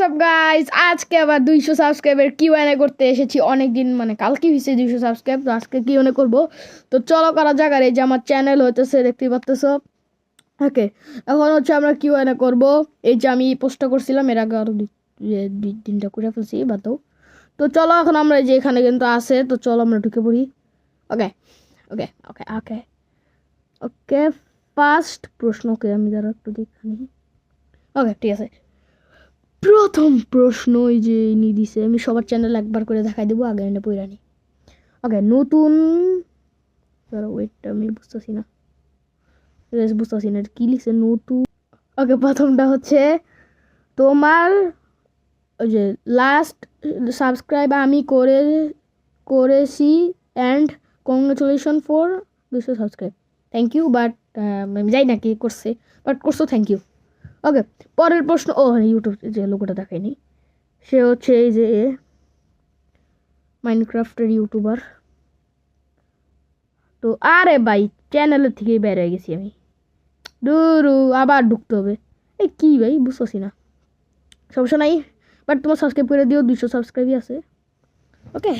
WhatsApp guys, আজকে আবার 200 subscriber QnA করতে এসেছি। অনেক দিন মানে কালকে হয়েছে 200 সাবস্ক্রাইব, তো আজকে কিউএনএ করবো। তো চলো করা যাক। আর এই যে আমার চ্যানেল হইতেছে, দেখতেই পাচ্তেছো। ওকে, এখন হচ্ছে আমরা কিউএনএ করবো। এই যে আমি পোস্টটা করছিলাম এর আগে, আরো দুই তিনটা করে ফেলছি, বাদ দাও। তো চলো এখন আমরা যে এখানে কিন্তু আছে, তো চলো আমরা ঢুকে পড়ি। ওকে ওকে ওকে ওকে ওকে ফার্স্ট প্রশ্নকে আমি যারা একটু দেখানি। ওকে, ঠিক আছে। প্রথম প্রশ্ন এই যে নি দিছে, আমি সবার চ্যানেল একবার করে দেখাই দেবো, আগে এনে পইরানি। ওকে, নতুন ওয়েটটা আমি বুঝতেছি না কি লিখছে নতুন। ওকে, প্রথমটা হচ্ছে তোমার ওই যে লাস্ট সাবস্ক্রাইব আমি করেছি and congratulation for 200 subscribe. Thank you, but আমি যাই না কি করছে, বাট করছো, থ্যাংক ইউ। ওকে, পরের প্রশ্ন। ও ইউটিউব যে লোকটা দেখায়নি, সে হচ্ছে এই যে মাইনক্রাফটের ইউটিউবার। তো আরে ভাই, চ্যানেলের থেকেই বের হয়ে গেছি আমি। দুরু আবার ঢুকতে হবে। এই কি ভাই, বুঝতেছি না। সমস্যা নাই, বাট তোমার সাবস্ক্রাইব করে দিও, 200 সাবস্ক্রাইবই আছে। ওকে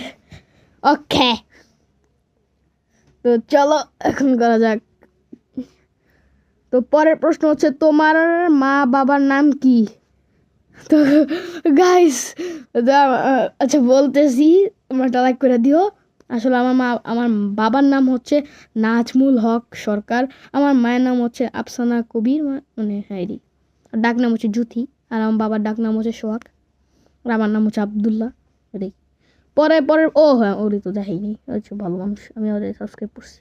ওকে, তো চলো এখন করা যাক। তো পরের প্রশ্ন হচ্ছে তোমার মা বাবার নাম কি? তো গাইস, আচ্ছা বলতেছি, তোমরা লাইক করে দিও। আসলে আমার বাবার নাম হচ্ছে নাজমুল হক সরকার, আমার মায়ের নাম হচ্ছে আফসানা কবির, মানে হ্যারি, ডাক নাম হচ্ছে জুথি, আর আমার বাবার ডাক নাম হচ্ছে সোহাগ, আর আমার নাম হচ্ছে আবদুল্লাহ। এটাই। পরের ও হ্যাঁ, ওরই তো দেখাইনি, হচ্ছে ভালো মানুষ, আমি ওদের সাবস্ক্রাইব করছি,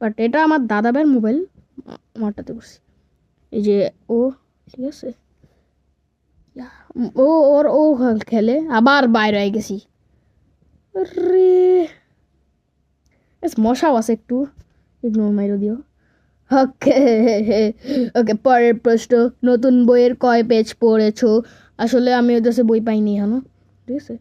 বাট এটা আমার দাদা ভাইয়ের মোবাইল, আমারটাতে করছি। এই যে ও, ঠিক আছে, ও ও খেলে, আবার বাইরে হয়ে গেছি। মশাও আছে একটু, ইগনোর মাইরো দিও। ওকে ওকে, পরের প্রশ্ন, নতুন বইয়ের কয় পেজ পড়েছো? আসলে আমি ওদের কাছে বই পাইনি এখনো, ঠিক আছে।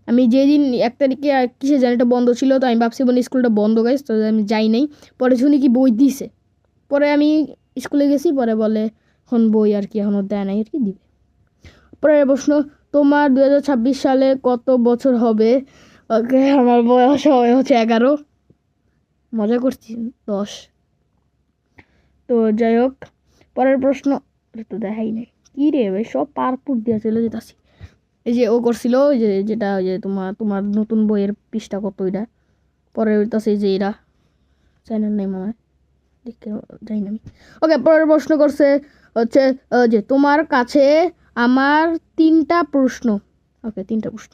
আমি যেদিন 1 তারিখে কিসে জানি এটা বন্ধ ছিল, তো আমি ভাবছি মানে স্কুলটা বন্ধ গাইছে, তো আমি যাই নাই। পরে শুনি কি বই দিছে, পরে আমি স্কুলে গেছি, পরে বলে এখন বই আর কি এখনো দেয় নাই, আর কি দিবে। পরের প্রশ্ন, তোমার 2026 সালে কত বছর হবে? ওকে, আমার বয়স হচ্ছে 11, মজা করছি, 10। তো যাই হোক, পরের প্রশ্ন। তো দেখাই নাই কি রে ভাই, সব পারপুর দিয়ে চলে যেতেছি। এই যে ও করছিল যেটা ওই যে তোমার নতুন বইয়ের পৃষ্ঠা কত, এটা পরে হইতাছে যে এরা চ্যানেল নেই মনে হয়, দেখতে যাই না আমি। ওকে, পরের প্রশ্ন করছে হচ্ছে যে তোমার কাছে আমার 3টা প্রশ্ন। ওকে, 3টা প্রশ্ন।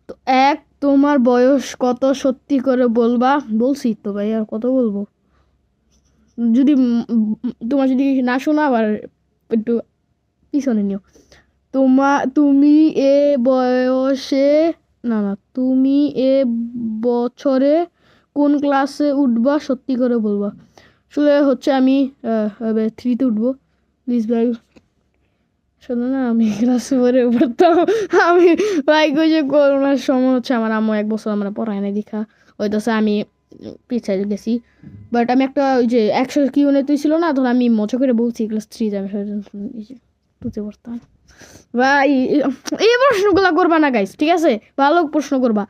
তো তোমার বয়স কত, সত্যি করে বলবা। বলছি তো ভাই, আর কত বলবো, যদি তোমার যদি না শোনা, আবার একটু পিছনে নিও। তুমি এ বয়সে তুমি এ বছরে কোন ক্লাসে উঠবা, সত্যি করে বলবা। আসলে হচ্ছে আমি 3তে উঠবো। প্লিজ ভাই শোনো না, আমি ক্লাস 4-এ পড়তাম। আমি ভাই যে করোনার সময় হচ্ছে আমার আম্মু 1 বছর আমরা পড়ায় নাই দেখা, ওইটাছে আমি পিছাই গেছি। বাট আমি একটা ওই যে 100 কিউনে তুই ছিল না, তখন আমি মজা করে বলছি ক্লাস 3 আমি 2তে পড়তাম। ভাই এই প্রশ্নগুলো করবা না গাইস, ঠিক আছে, ভালো প্রশ্ন করবা।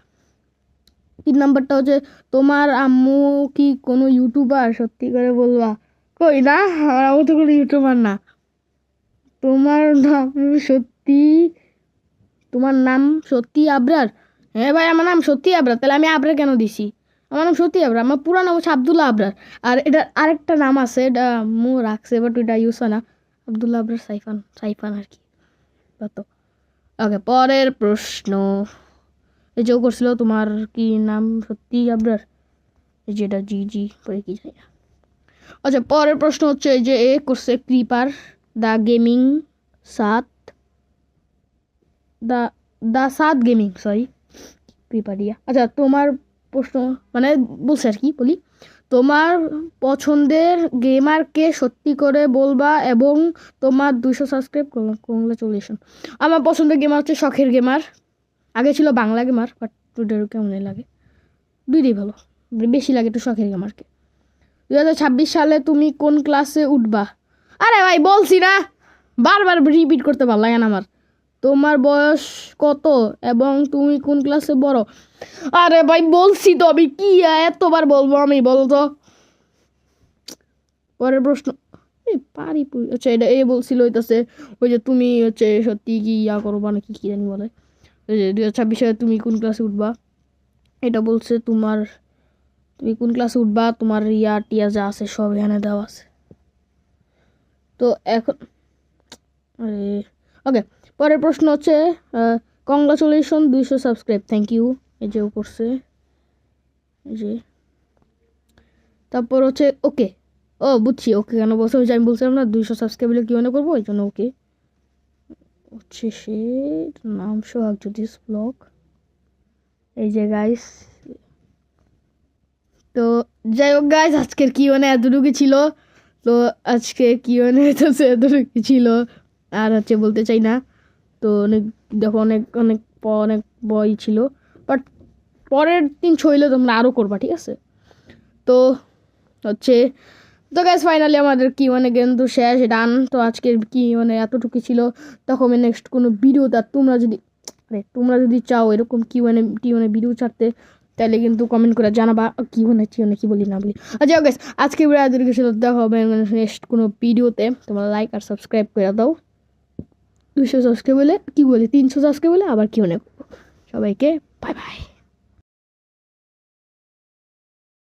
3 নাম্বারটা হচ্ছে তোমার আম্মু কি কোনো ইউটিউবার, সত্যি করে বলবা। কই না, আমার আম্মু তো কোনো ইউটিউবার না। তোমার নাম সত্যি আবরার? হ্যাঁ ভাই, আমার নাম সত্যি আবরার, তাহলে আমি আবরার কেন দিছি? আমার নাম সত্যি আবরার, আমার পুরো নাম হচ্ছে আবদুল্লাহ আবরার। আর এটা আরেকটা নাম আছে, এটা মু রাখছে, বাট ওইটা ইউজ হয় না, আবদুল্লাহ আবরার সাইফান আর কি। তো ওকে, পরের প্রশ্ন। এই যে করছিল তোমার কি নাম সত্যি আবরার, এই যে এটা জি পরে কি যায় না। আচ্ছা, পরের প্রশ্ন হচ্ছে এই যে করছে creeper the gaming 7 the 7 gaming, sorry ক্রিপারিয়া। আচ্ছা, তোমার প্রশ্ন মানে বলছে আর কি বলি, তোমার পছন্দের গেমার কে, সত্যি করে বলবা, এবং তোমার 200 সাবস্ক্রাইব কংগ্রেচুলেশন। আমার পছন্দের গেমার হচ্ছে শখের গেমার, আগে ছিল বাংলা গেমার, বাট দুটোর কেমন লাগে, দুইটাই ভালো, বেশি লাগে একটু শখের গেমারকে। 2026 সালে তুমি কোন ক্লাসে উঠবা? আরে ভাই বলছি না, বারবার রিপিট করতে ভালো লাগে না আমার। তোমার বয়স কত এবং তুমি কোন ক্লাসে পড়ো? আরে ভাই বলছি তো আমি, কি এতবার বলবো আমি, বলো তো। পরের প্রশ্ন, পারি আচ্ছা এটা বলছিল হইতাছে ওই যে তুমি হচ্ছে সত্যি কি করবা নাকি কি জানি বলে, ওই যে 2026 সালে তুমি কোন ক্লাসে উঠবা, এটা বলছে। তুমি কোন ক্লাসে উঠবা, তোমার টিয়া যা আছে সব এখানে দেওয়া আছে। তো এখন ওকে, পরের প্রশ্ন হচ্ছে কংগ্রাচুলেশন 200 সাবস্ক্রাইব, থ্যাংক ইউ। এই যে ও করছে, এই যে। তারপর হচ্ছে ওকে, বুঝছি ওকে কেন বলছে, ওই যে আমি বলছিলাম না 200 সাবস্ক্রাইব হলে কী মনে করবো, ওই জন্য ওকে হচ্ছে। সে নাম সোহাগ জ্যোতিষ ব্লগ, এই যে গাইস। তো যাই হোক গাইস, আজকের কি এতটুকু ছিল। তো আজকে কি হইতেছে এতটুকু ছিল, আর হচ্ছে বলতে চাই না। তো অনেক দেখো, অনেক অনেক অনেক বই ছিল, বাট পরের দিন ছইলে তোমরা আরও করবা, ঠিক আছে? তো হচ্ছে, তো গাইস ফাইনালি আমাদের কি কিন্তু শেষ ডান। তো আজকের কি এতটুকু ছিল। তখন নেক্সট কোনো ভিডিওতে তোমরা যদি চাও এরকম কি ভিডিও ছাড়তে, তাহলে কিন্তু কমেন্ট করে জানাবা কি বলি না বলি। আচ্ছা গাইস, আজকে ভিডিও ছিল, দেখা হবে নেক্সট কোনো ভিডিওতে। তোমরা লাইক আর সাবস্ক্রাইব করে দাও। 200 সাবস্ক্রাইব হলে কি বলি, 300 সাবস্ক্রাইব হলে আবার কি সবাইকে বাই বাই।